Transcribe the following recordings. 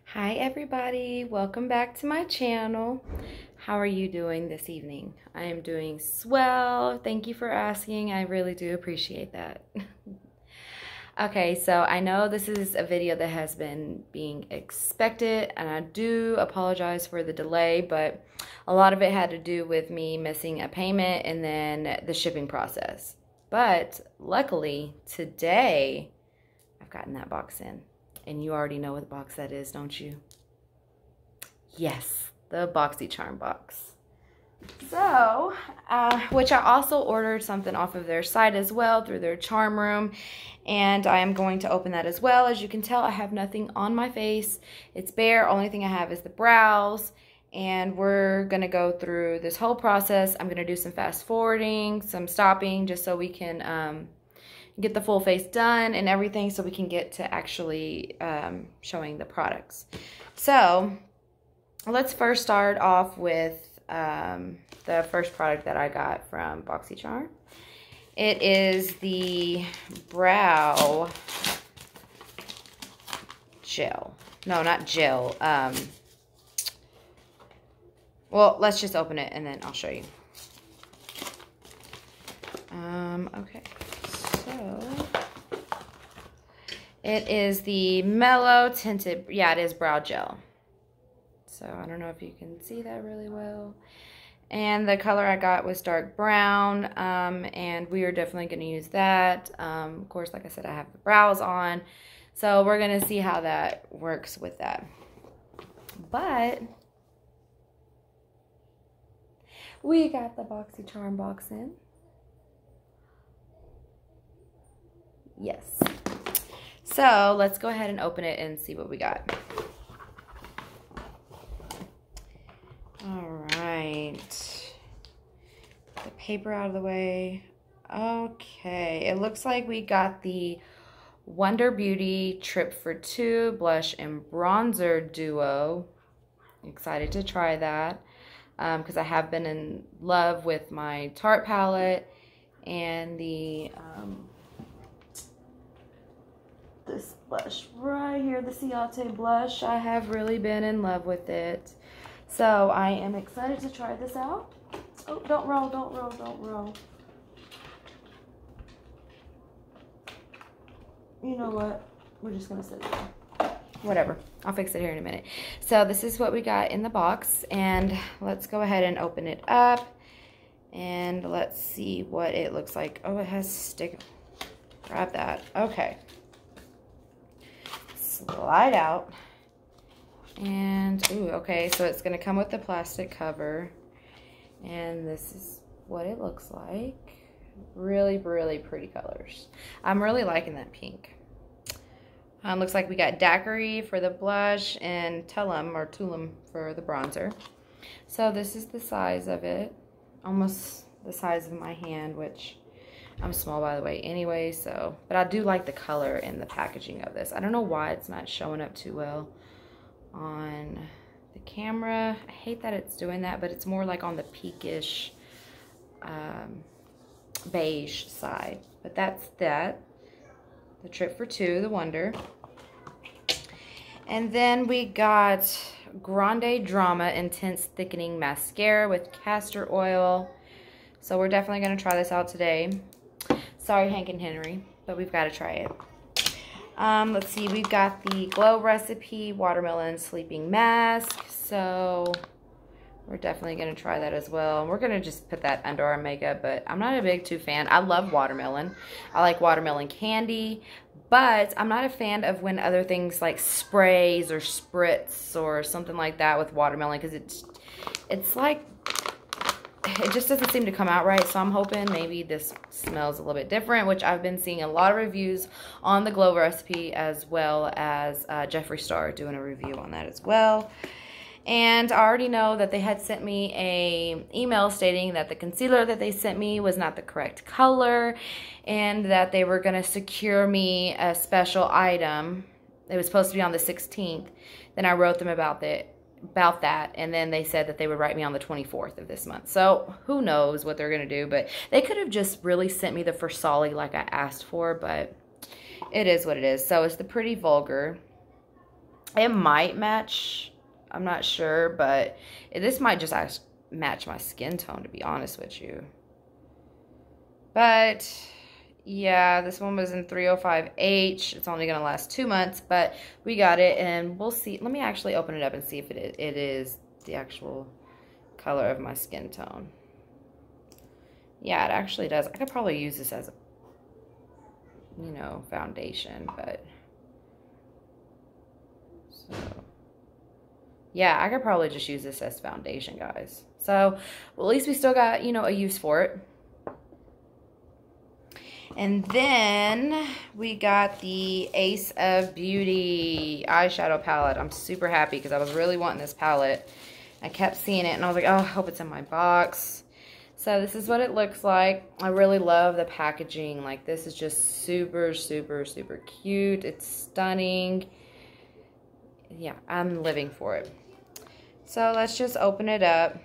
Hi everybody, welcome back to my channel. How are you doing this evening? I am doing swell. Thank you for asking. I really do appreciate that. Okay, so I know this is a video that has been being expected, and I do apologize for the delay, but a lot of it had to do with me missing a payment and then the shipping process. But luckily, today, I've gotten that box in. And you already know what box that is, don't you? Yes, the Boxycharm box. So, which I also ordered something off of their site as well through their charm room. And I am going to open that as well. As you can tell, I have nothing on my face. It's bare. Only thing I have is the brows. And we're going to go through this whole process. I'm going to do some fast forwarding, some stopping, just so we can get the full face done and everything so we can get to actually showing the products. So let's first start off with the first product that I got from Boxycharm. It is the brow gel. No, not gel. Well, let's just open it and then I'll show you. Okay. So, it is the Mellow Tinted, yeah, it is brow gel. So, I don't know if you can see that really well. And the color I got was dark brown, and we are definitely going to use that. Of course, like I said, I have the brows on. So, we're going to see how that works with that. But, we got the Boxycharm box in. Yes. So let's go ahead and open it and see what we got. All right. The paper out of the way. Okay. It looks like we got the Wonder Beauty Trip for Two Blush and Bronzer Duo. Excited to try that because I have been in love with my Tarte palette and the this blush right here, the Ciate blush. I have really been in love with it. So I am excited to try this out. Oh, don't roll, don't roll, don't roll. You know what? We're just going to sit there. Whatever. I'll fix it here in a minute. So this is what we got in the box. And let's go ahead and open it up. And let's see what it looks like. Oh, it has stick. Grab that. Okay. Slide out. And, ooh, okay, so it's going to come with the plastic cover. And this is what it looks like. Really, really pretty colors. I'm really liking that pink. Looks like we got daiquiri for the blush and Tulum for the bronzer. So this is the size of it. Almost the size of my hand, which I'm small, by the way, anyway, so. But I do like the color and the packaging of this. I don't know why it's not showing up too well on the camera. I hate that it's doing that, but it's more like on the peakish beige side. But that's that. The Trip for Two, the Wonder. And then we got Grande Drama Intense Thickening Mascara with castor oil. So we're definitely going to try this out today. Sorry, Hank and Henry, but we've got to try it. Let's see, we've got the Glow Recipe Watermelon Sleeping Mask. So we're definitely going to try that as well. We're going to just put that under our makeup, but I'm not a big fan. I love watermelon. I like watermelon candy, but I'm not a fan of when other things like sprays or spritz or something like that with watermelon, because it's like, it just doesn't seem to come out right. So I'm hoping maybe this smells a little bit different, which I've been seeing a lot of reviews on the Glow Recipe, as well as Jeffree Star doing a review on that as well. And I already know that they had sent me an email stating that the concealer that they sent me was not the correct color, and that they were going to secure me a special item. It was supposed to be on the 16th. Then I wrote them about that, and then they said that they would write me on the 24th of this month. So who knows what they're going to do, but they could have just really sent me the Versali like I asked for, but it is what it is. So it's the Pretty Vulgar. It might match. I'm not sure, but this might just match my skin tone, to be honest with you. But yeah, this one was in 305H. It's only going to last 2 months, but we got it, and we'll see. Let me actually open it up and see if it is the actual color of my skin tone. Yeah, it actually does. I could probably use this as a, you know, foundation, but so yeah, I could probably just use this as foundation, guys. So, well, at least we still got, you know, a use for it. And then we got the Ace of Beauty eyeshadow palette. I'm super happy because I was really wanting this palette. I kept seeing it and I was like, oh, I hope it's in my box. So this is what it looks like. I really love the packaging. Like, this is just super, super, super cute. It's stunning. Yeah, I'm living for it. So let's just open it up.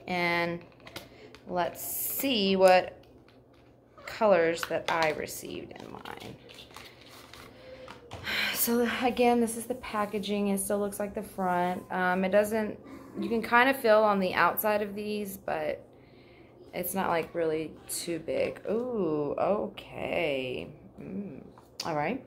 And let's see what colors that I received in mine. So again, this is the packaging. It still looks like the front. It doesn't, you can kind of feel on the outside of these, but it's not like really too big. Ooh, okay. All right.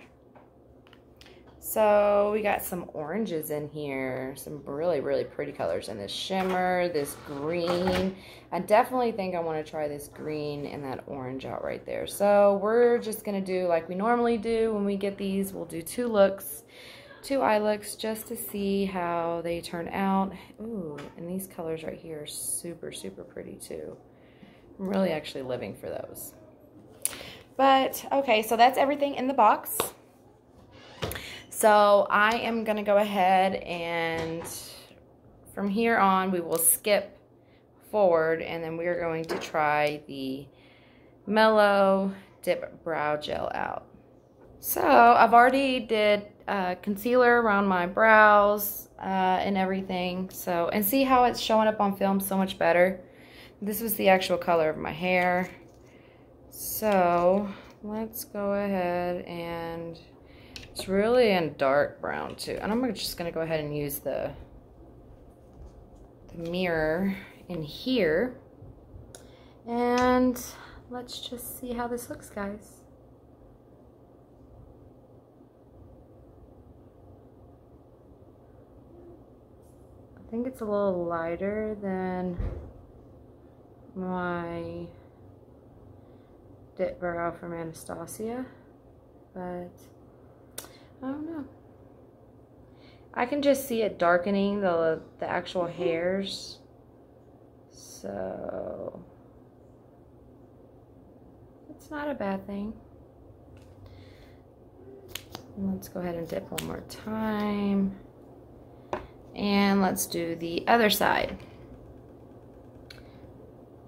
So we got some oranges in here, some really, really pretty colors, and this shimmer, this green. I definitely think I want to try this green and that orange out right there. So we're just going to do like we normally do when we get these. We'll do 2 looks, 2 eye looks, just to see how they turn out. Ooh, and these colors right here are super, super pretty too. I'm really actually living for those. But, okay, so that's everything in the box. So I am going to go ahead and from here on we will skip forward, and then we are going to try the Mellow Dip Brow Gel out. So I've already did concealer around my brows and everything. So, and see how it's showing up on film so much better. This was the actual color of my hair. So let's go ahead, and it's really in dark brown too. And I'm just gonna go ahead and use the mirror in here. And let's just see how this looks, guys. I think it's a little lighter than my dip brow from Anastasia, but I don't know. I can just see it darkening the actual hairs. So it's not a bad thing. Let's go ahead and dip one more time. And let's do the other side.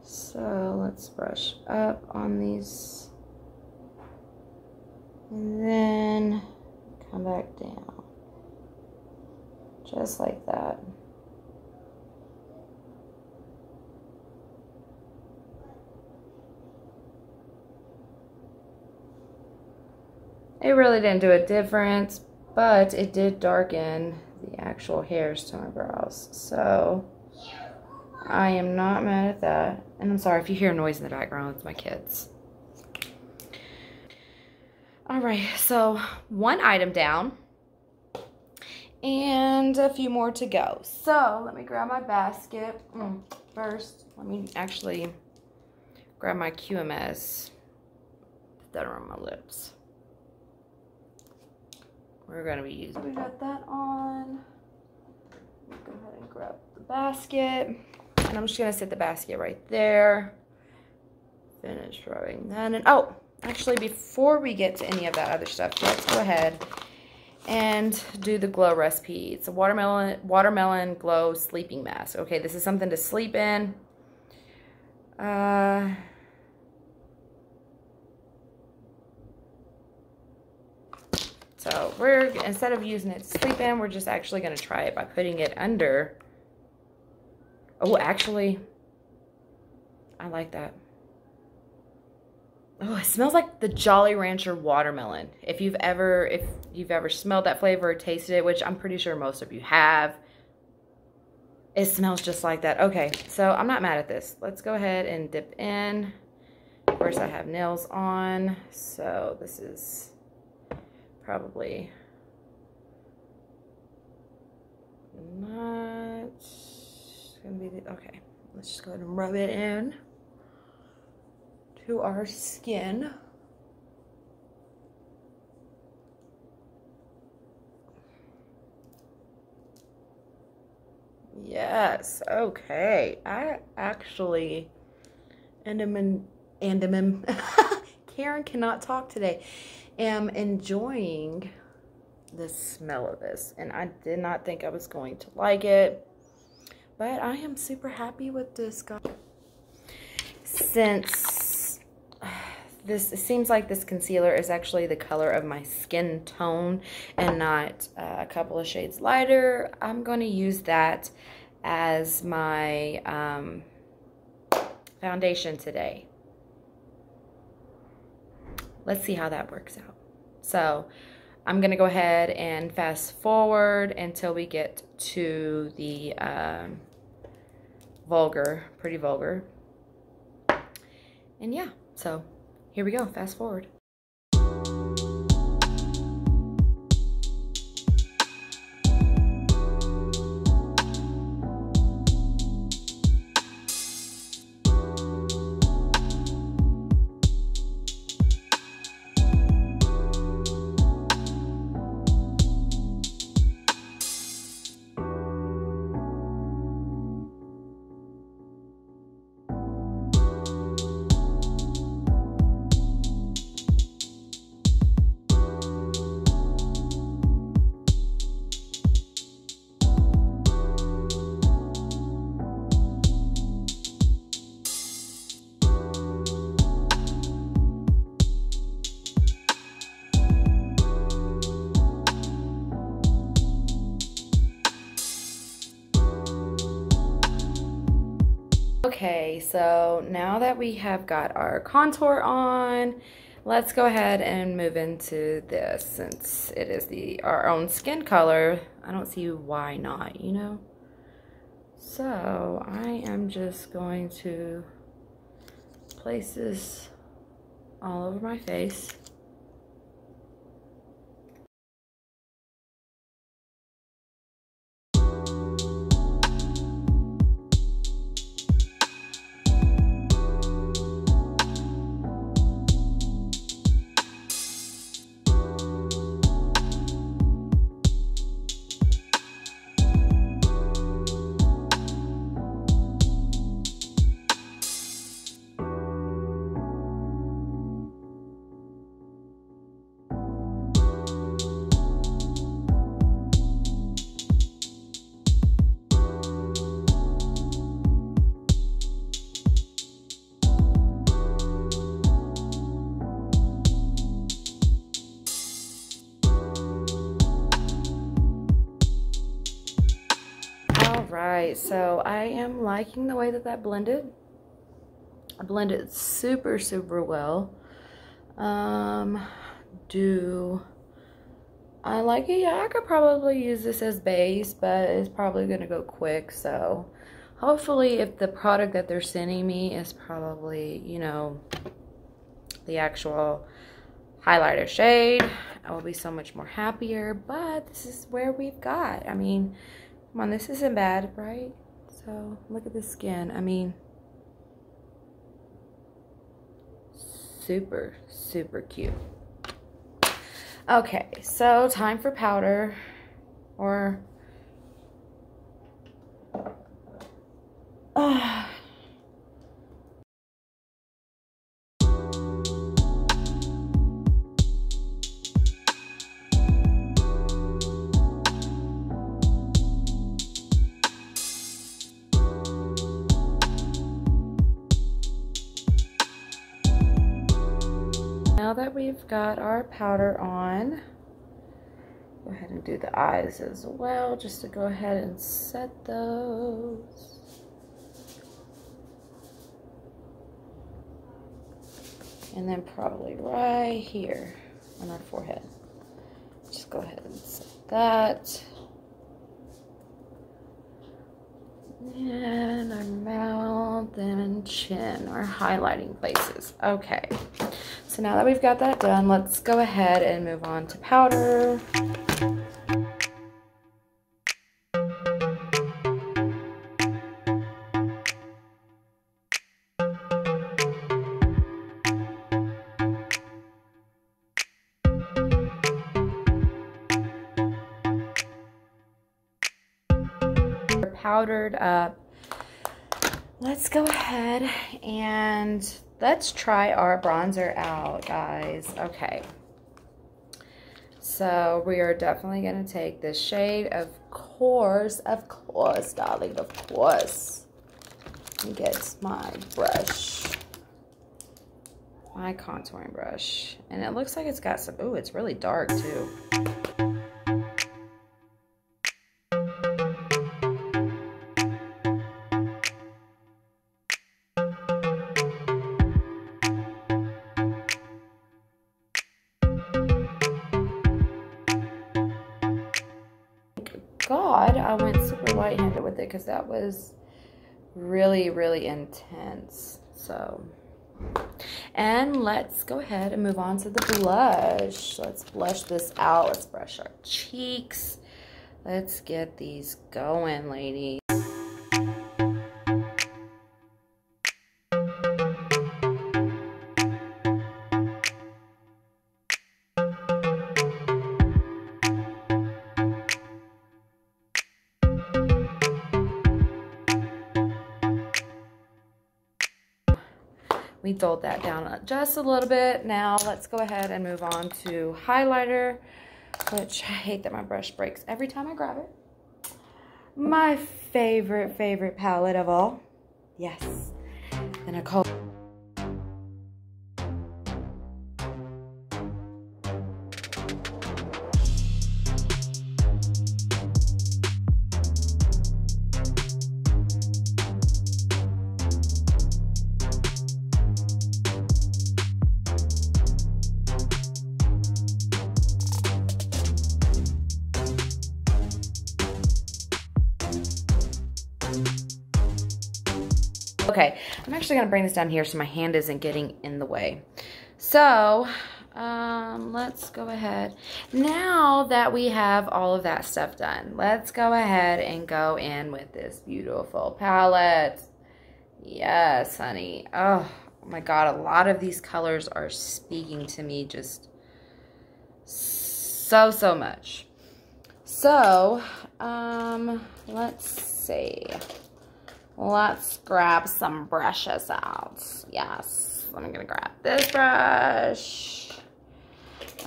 So let's brush up on these. And then come back down. Just like that. It really didn't do a difference, but it did darken the actual hairs to my brows. So I am not mad at that. And I'm sorry if you hear noise in the background, it's my kids. All right, so 1 item down and a few more to go. So let me grab my basket. First, let me actually grab my QMS, put that around my lips. We're gonna be using, we got that on. Go ahead and grab the basket. And I'm just gonna set the basket right there. Finish rubbing that in. Oh, actually, before we get to any of that other stuff, let's go ahead and do the glow recipe. It's a watermelon glow sleeping mask. Okay, this is something to sleep in. So we're, instead of using it to sleep in, we're just actually going to try it by putting it under. Oh, actually, I like that. Oh, it smells like the Jolly Rancher watermelon. If you've ever smelled that flavor or tasted it, which I'm pretty sure most of you have, it smells just like that. Okay, so I'm not mad at this. Let's go ahead and dip in. Of course, I have nails on, so this is probably not gonna be the, okay. Let's just go ahead and rub it in to our skin. Yes, okay. I actually, Karen cannot talk today, am enjoying the smell of this. And I did not think I was going to like it, but I am super happy with this, guys. Since it seems like this concealer is actually the color of my skin tone and not a couple of shades lighter, I'm going to use that as my foundation today. Let's see how that works out. So I'm going to go ahead and fast forward until we get to the vulgar, pretty vulgar. And yeah, so here we go, fast forward. Okay, so now that we have got our contour on, let's go ahead and move into this. Since it is our own skin color, I don't see why not, you know? So I am just going to place this all over my face. Alright, so I am liking the way that blended. I blended super, super well. Do I like it? Yeah, I could probably use this as base, but it's probably gonna go quick. So hopefully, if the product that they're sending me is probably, you know, the actual highlighter shade, I will be so much more happier. But this is where we've got. I mean, come on, this isn't bad, right? So look at the skin. I mean, super, super cute. Okay, so time for powder, or now that we've got our powder on, go ahead and do the eyes as well, just to go ahead and set those. And then probably right here on our forehead. Just go ahead and set that. And our mouth and chin, our highlighting places. Okay, so now that we've got that done, let's go ahead and move on to powder. Powdered up. Let's go ahead and let's try our bronzer out, guys. Okay, so we are definitely going to take this shade, of course, darling, of course, and get my brush, my contouring brush, and it looks like it's got some, ooh, it's really dark too. God, I went super light-handed with it because that was really, really intense. So, and let's go ahead and move on to the blush. Let's blush this out. Let's brush our cheeks. Let's get these going, ladies. We dulled that down just a little bit. Now let's go ahead and move on to highlighter, which I hate that my brush breaks every time I grab it. My favorite palette of all. Yes, the Nicole. Okay, I'm actually going to bring this down here so my hand isn't getting in the way. So, let's go ahead. Now that we have all of that stuff done, let's go ahead and go in with this beautiful palette. Yes, honey. Oh my God, a lot of these colors are speaking to me just so much. So, let's see. Let's grab some brushes out. Yes, I'm gonna grab this brush.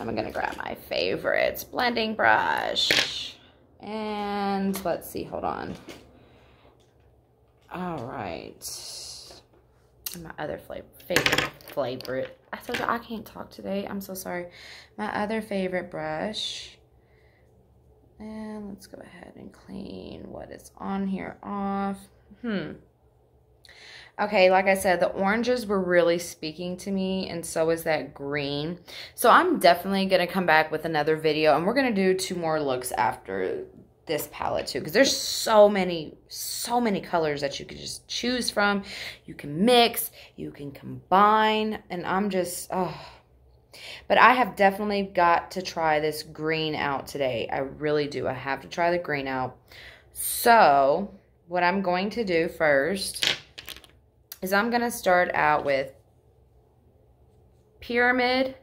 I'm gonna grab my favorite blending brush. And let's see, hold on. All right. My other favorite. I told you I can't talk today. I'm so sorry. My other favorite brush. And let's go ahead and clean what is on here off. Okay, like I said, the oranges were really speaking to me, and so is that green. So I'm definitely going to come back with another video, and we're going to do 2 more looks after this palette too, because there's so many colors that you can just choose from. You can mix, you can combine, and I'm just, oh. But I have definitely got to try this green out today. I really do. I have to try the green out. So what I'm going to do first is I'm going to start out with Pyramid,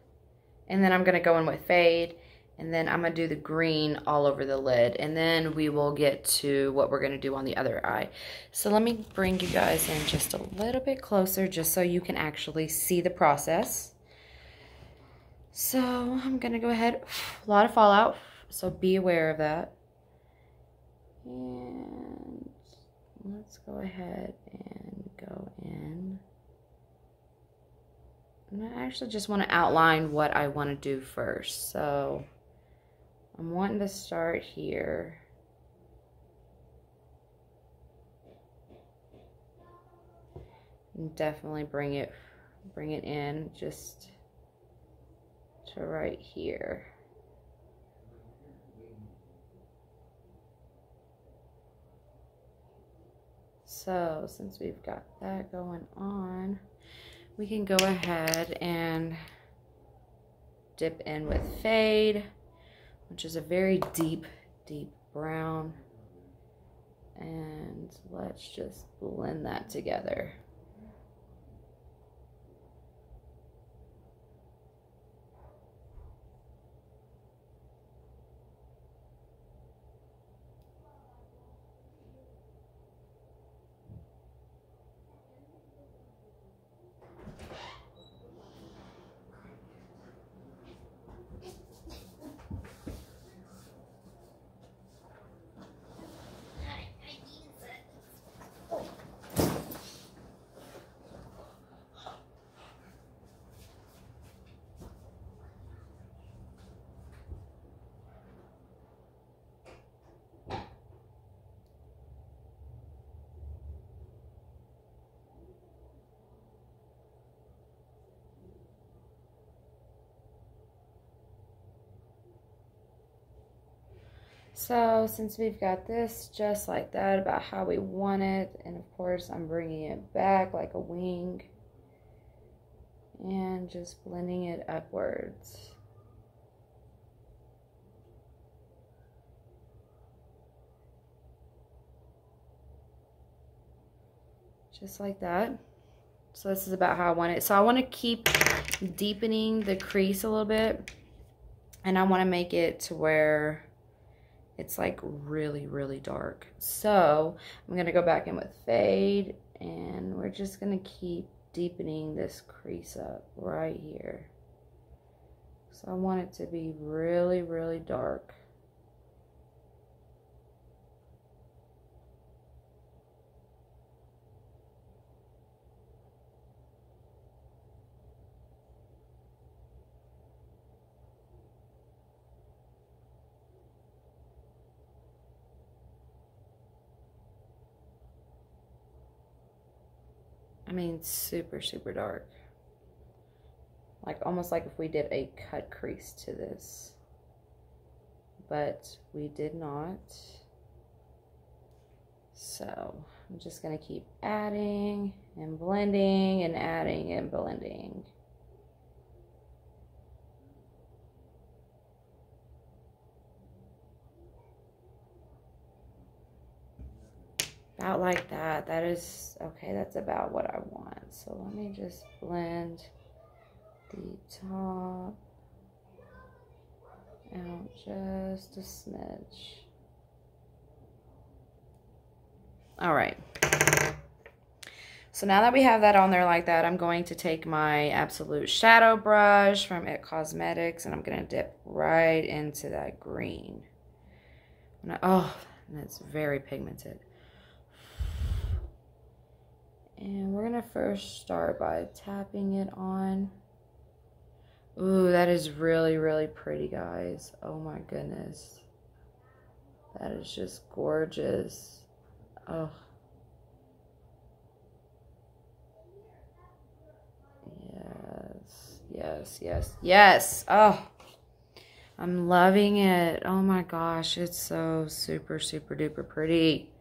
and then I'm going to go in with Fade, and then I'm going to do the green all over the lid, and then we will get to what we're going to do on the other eye. So let me bring you guys in just a little bit closer just so you can actually see the process. So I'm going to go ahead, a lot of fallout, so be aware of that. And let's go ahead and go in. And I actually just want to outline what I want to do first. So I'm wanting to start here. And definitely bring it bring it in just to right here. So since we've got that going on, we can go ahead and dip in with Fade, which is a very deep, deep brown. And let's just blend that together. So since we've got this just like that, about how we want it, and of course I'm bringing it back like a wing and just blending it upwards. Just like that. So this is about how I want it. So I want to keep deepening the crease a little bit, and I want to make it to where it's like really, really dark. So I'm going to go back in with Fade, and we're just going to keep deepening this crease up right here. So I want it to be really, really dark. I mean, super, super dark. Like, almost like if we did a cut crease to this. But we did not. So, I'm just going to keep adding and blending and adding and blending. About like that. That is, okay, that's about what I want. So let me just blend the top out just a smidge. All right. So now that we have that on there like that, I'm going to take my Absolute Shadow Brush from It Cosmetics, and I'm going to dip right into that green. Oh, and it's very pigmented. And we're going to first start by tapping it on. Ooh, that is really, really pretty, guys. Oh my goodness. That is just gorgeous. Oh. Yes, yes, yes, yes. Oh, I'm loving it. Oh my gosh, it's so super, super duper pretty.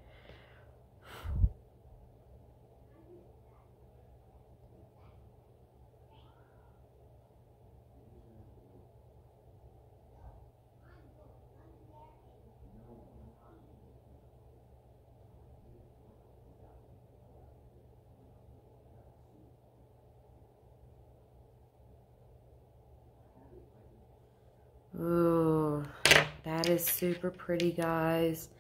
Ooh, that is super pretty, guys.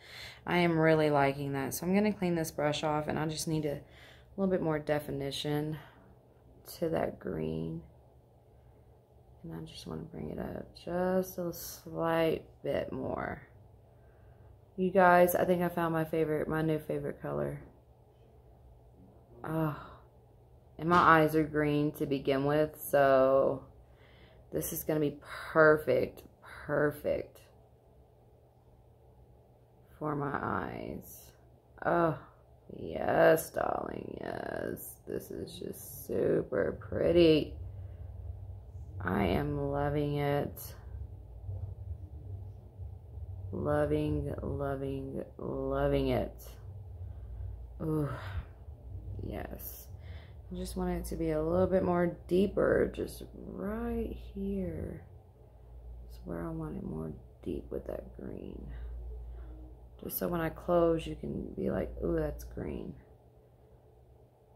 I am really liking that. So I'm going to clean this brush off, and I just need a little bit more definition to that green. And I just want to bring it up just a slight bit more. You guys, I think I found my new favorite color. Oh, and my eyes are green to begin with, so this is going to be perfect, perfect for my eyes. Oh, Yes, darling, yes. This is just super pretty. I am loving it. Loving, loving, loving it. Ooh, yes. I just want it to be a little bit more deeper, just right here. That's where I want it more deep with that green. Just so when I close, you can be like, ooh, that's green.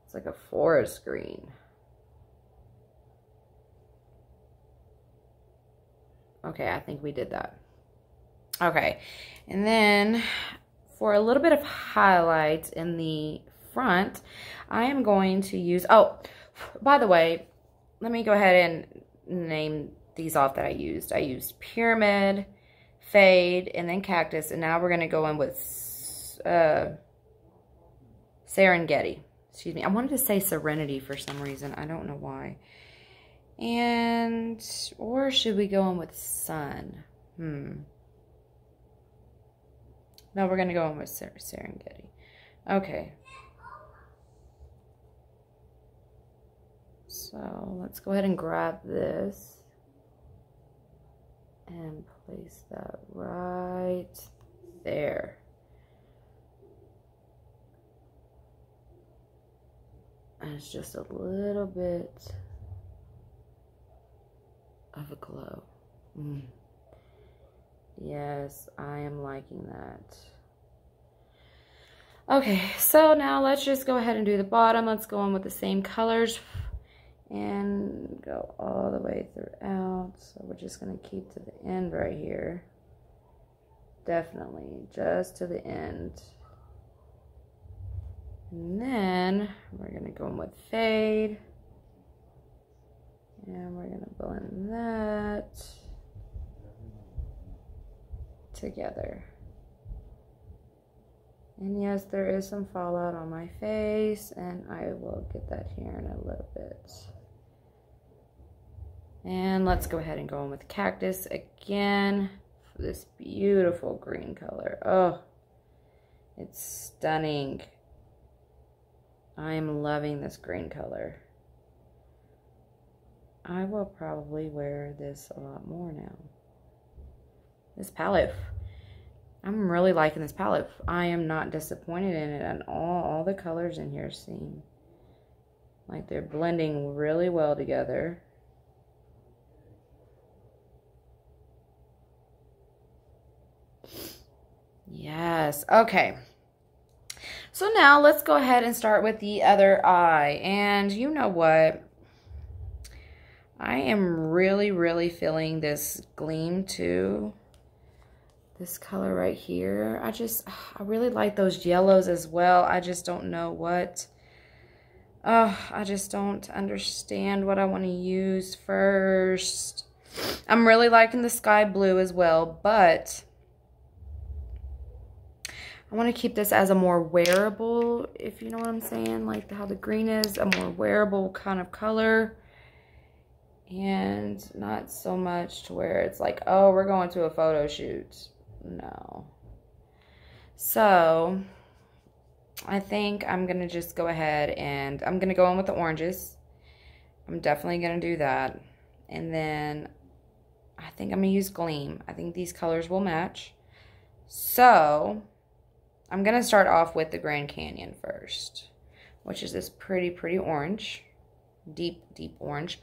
It's like a forest green. Okay, I think we did that. Okay, and then for a little bit of highlights in the front, I am going to use, oh, by the way, let me go ahead and name these off that I used. I used Pyramid, Fade, and then Cactus, and now we're going to go in with Serengeti. Excuse me, I wanted to say Serenity for some reason. I don't know why. And, or should we go in with Sun? No, we're going to go in with Serengeti. Okay. So let's go ahead and grab this and place that right there. And it's just a little bit of a glow. Yes, I am liking that. Okay, so now let's just go ahead and do the bottom. Let's go in with the same colors and go all the way throughout. So we're just going to keep to the end right here. Definitely, just to the end. And then we're going to go in with Fade. And we're going to blend that together. And yes, there is some fallout on my face, and I will get that here in a little bit. And let's go ahead and go in with Cactus again for this beautiful green color. Oh, it's stunning. I am loving this green color. I will probably wear this a lot more now. This palette, I'm really liking this palette. I am not disappointed in it at all. All the colors in here seem like they're blending really well together. Yes, okay. So now let's go ahead and start with the other eye. And you know what? I am really, really feeling this gleam too. This color right here. I really like those yellows as well. I just don't know what. I just don't understand what I want to use first. I'm really liking the sky blue as well, but I want to keep this as a more wearable, if you know what I'm saying, like how the green is, a more wearable kind of color. And not so much to where it's like, oh, we're going to a photo shoot. No. So, I think I'm going to just go ahead and I'm going to go in with the oranges. I'm definitely going to do that. And then I think I'm going to use Gleam. I think these colors will match. So, I'm going to start off with the Grand Canyon first, which is this pretty, pretty orange. Deep, deep orange.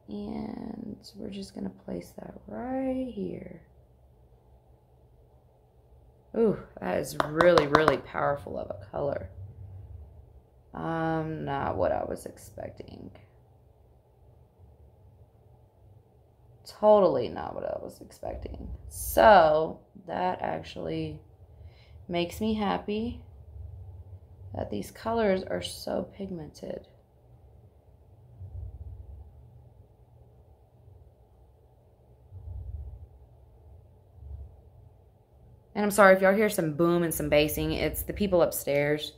And we're just going to place that right here. Ooh, that is really, really powerful of a color. Not what I was expecting. Totally not what I was expecting. So, that actually makes me happy that these colors are so pigmented. And I'm sorry if y'all hear some boom and some bassing. It's the people upstairs.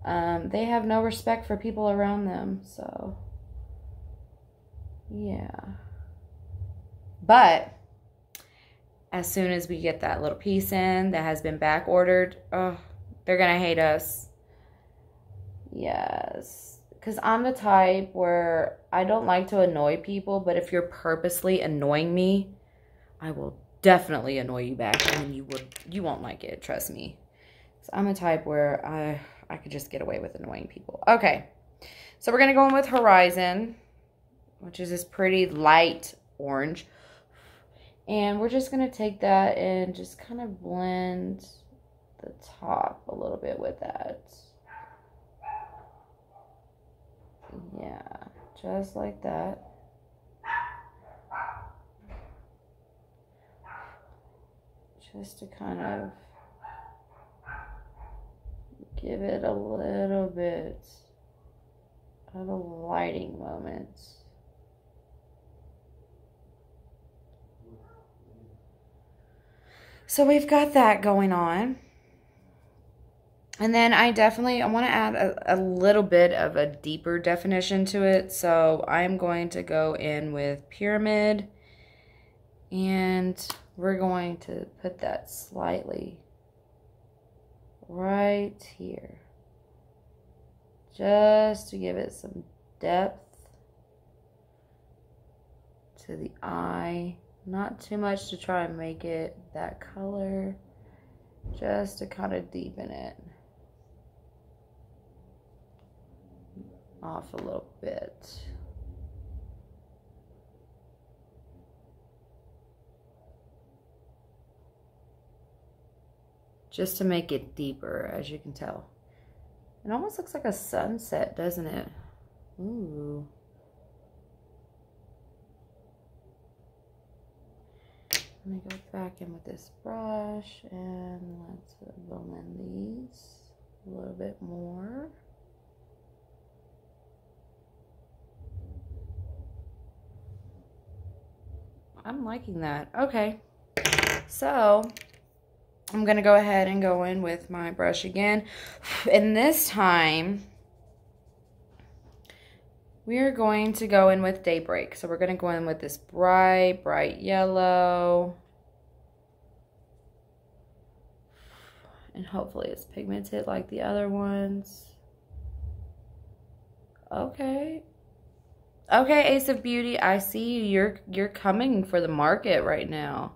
They have no respect for people around them. So, yeah. But, as soon as we get that little piece in that has been back ordered, oh, They're going to hate us. Yes. Because I'm the type where I don't like to annoy people, but if you're purposely annoying me, I will definitely annoy you back, and you won't like it, trust me. So I'm a type where I could just get away with annoying people. Okay. So we're going to go in with Horizon, which is this pretty light orange. And we're just going to take that and just kind of blend the top a little bit with that. Yeah, just like that. Just to kind of give it a little bit of a lighting moment. So we've got that going on. And then I want to add a little bit of a deeper definition to it. So I'm going to go in with Pyramid. And we're going to put that slightly right here. Just to give it some depth to the eye. Not too much to try and make it that color, just to kind of deepen it off a little bit. Just to make it deeper, as you can tell. It almost looks like a sunset, doesn't it? Ooh. Let me go back in with this brush and let's blend these a little bit more. I'm liking that. Okay. So I'm going to go ahead and go in with my brush again. And this time we are going to go in with Daybreak. So we're going to go in with this bright, bright yellow. And hopefully it's pigmented like the other ones. Okay. Okay, Ace of Beauty, I see you. You're coming for the market right now.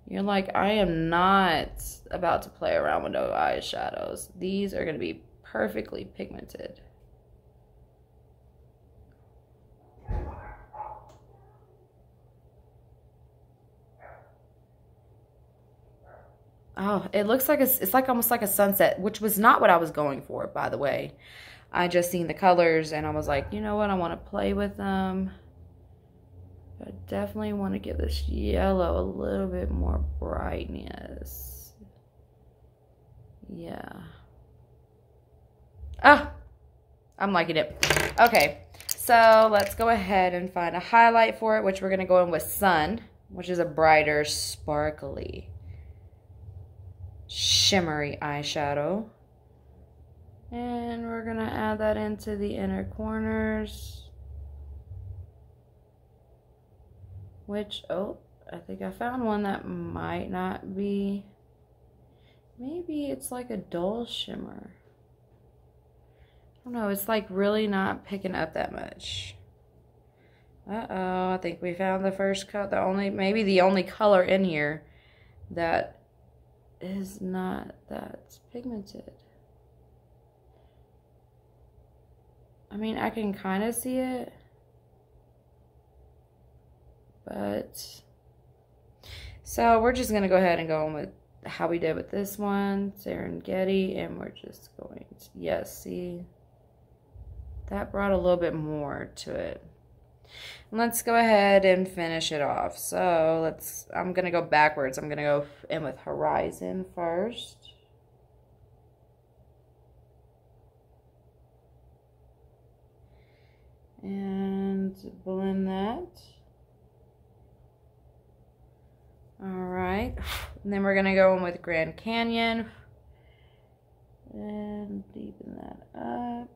You're like, I am not about to play around with no eyeshadows. These are going to be perfectly pigmented. Oh, it looks like it's like almost like a sunset, which was not what I was going for, by the way. I just seen the colors and I was like, you know what? I want to play with them. I definitely want to give this yellow a little bit more brightness. Yeah. Ah, I'm liking it. Okay, so let's go ahead and find a highlight for it, which we're going to go in with Sun, which is a brighter, sparkly, shimmery eyeshadow. And we're going to add that into the inner corners. Which, oh, I think I found one that might not be. Maybe it's like a dull shimmer. I don't know, it's like really not picking up that much. Uh-oh, I think we found the first color, maybe the only color in here that is not that pigmented. I mean, I can kind of see it, but so we're just going to go ahead and go on with how we did with this one, Serengeti, and we're just going to, yes, see, that brought a little bit more to it. Let's go ahead and finish it off. So I'm going to go backwards. I'm going to go in with Horizon first. And blend that. Alright. And then we're going to go in with Grand Canyon. And deepen that up.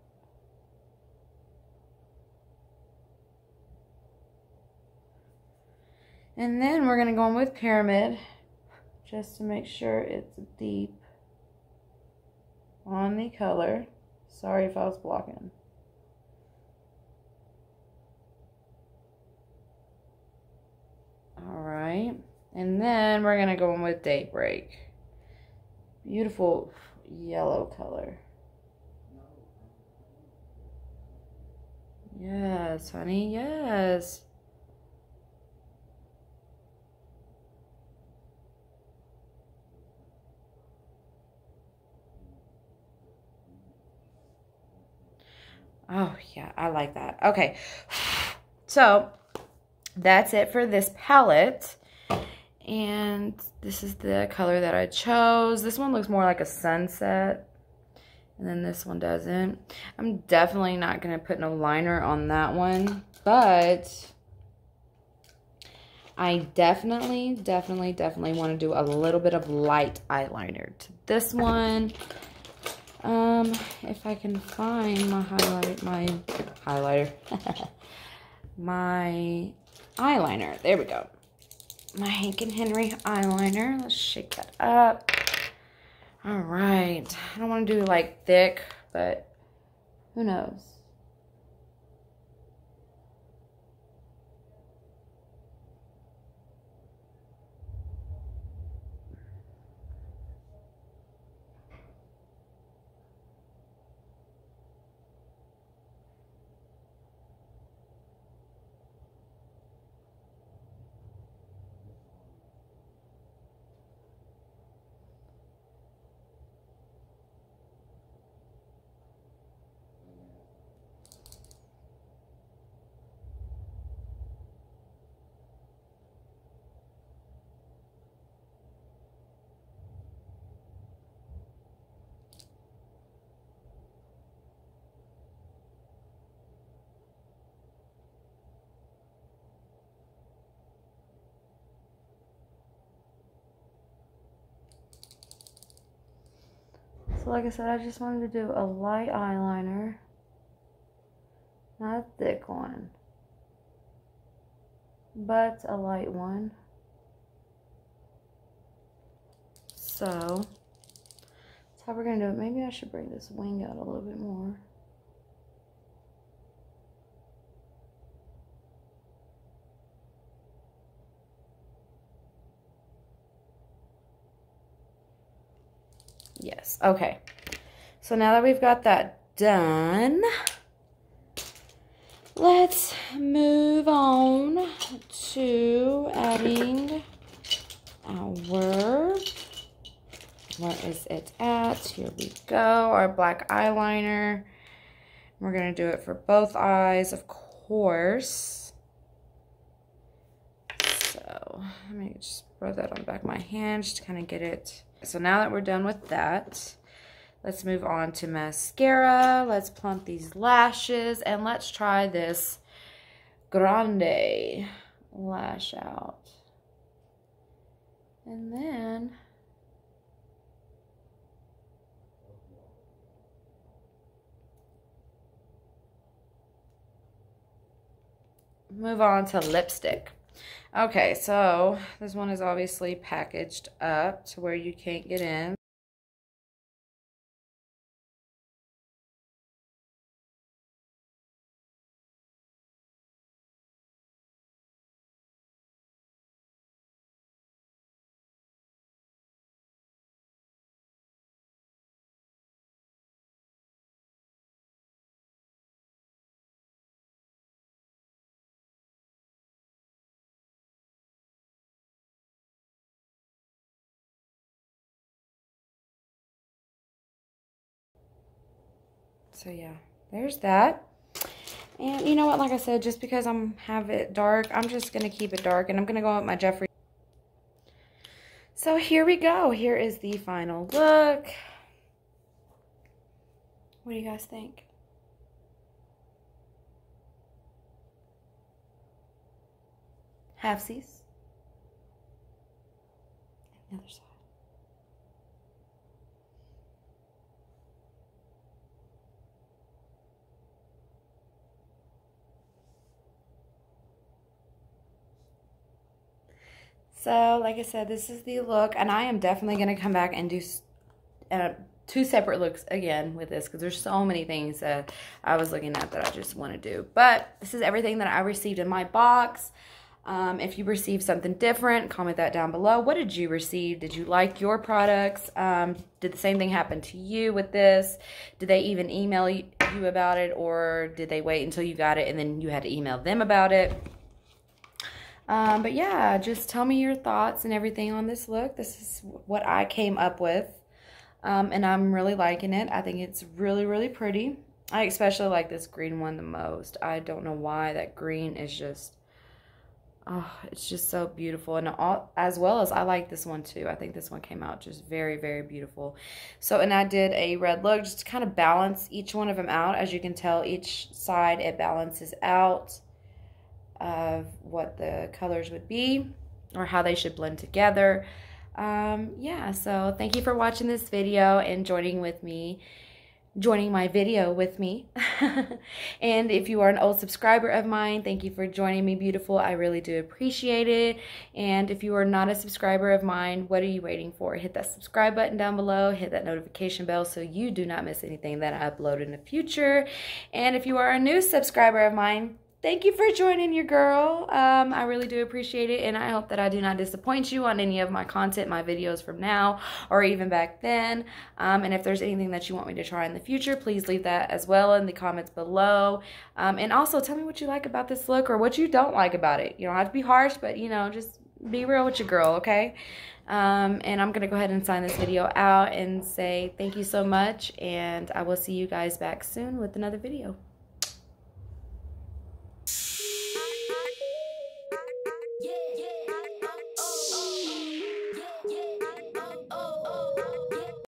And then we're going to go in with Pyramid. Just to make sure it's deep. on the color. Sorry if I was blocking. All right. And then we're going to go in with Daybreak. Beautiful yellow color. Yes, honey, yes. Oh, yeah, I like that. Okay, so that's it for this palette. And this is the color that I chose. This one looks more like a sunset. And then this one doesn't. I'm definitely not going to put no liner on that one. But I definitely want to do a little bit of light eyeliner to this one. If I can find my highlighter, my eyeliner. There we go. My Hank and Henry eyeliner. Let's shake that up. All right. I don't want to do like thick, but who knows? So like I said, I just wanted to do a light eyeliner, not a thick one, but a light one. So that's how we're gonna do it. Maybe I should bring this wing out a little bit more. Yes, okay. So now that we've got that done, let's move on to adding our, where is it at? Here we go, our black eyeliner. We're gonna do it for both eyes, of course. So let me just throw that on the back of my hand just to kind of get it. So now that we're done with that, let's move on to mascara. Let's plump these lashes and let's try this Grande lash out. And then move on to lipstick. Okay, so this one is obviously packaged up to where you can't get in. So yeah, there's that. And you know what, like I said, just because have it dark, I'm just going to keep it dark. And I'm going to go with my Jeffree. So here we go. Here is the final look. What do you guys think? Halfsies. The other side. So, like I said, this is the look, and I am definitely going to come back and do two separate looks again with this because there's so many things that I was looking at that I just want to do. But this is everything that I received in my box. If you received something different, comment that down below. What did you receive? Did you like your products? Did the same thing happen to you with this? Did they even email you about it, or did they wait until you got it and then you had to email them about it? But yeah, just tell me your thoughts and everything on this look. This is what I came up with, and I'm really liking it. I think it's really, really pretty. I especially like this green one the most. I don't know why. That green is just... oh, it's just so beautiful. And as well as I like this one too. I think this one came out just very, very beautiful. So, and I did a red look just to kind of balance each one of them out. As you can tell, each side it balances out of what the colors would be or how they should blend together. Yeah, so thank you for watching this video and joining my video with me. And if you are an old subscriber of mine, thank you for joining me, beautiful. I really do appreciate it. And if you are not a subscriber of mine, what are you waiting for? Hit that subscribe button down below, hit that notification bell so you do not miss anything that I upload in the future. And if you are a new subscriber of mine, thank you for joining your girl. I really do appreciate it, and I hope that I do not disappoint you on any of my content, my videos from now, or even back then. And if there's anything that you want me to try in the future, please leave that as well in the comments below. And also, tell me what you like about this look or what you don't like about it. You don't have to be harsh, but, you know, just be real with your girl, okay? And I'm going to go ahead and sign this video out and say thank you so much, and I will see you guys back soon with another video.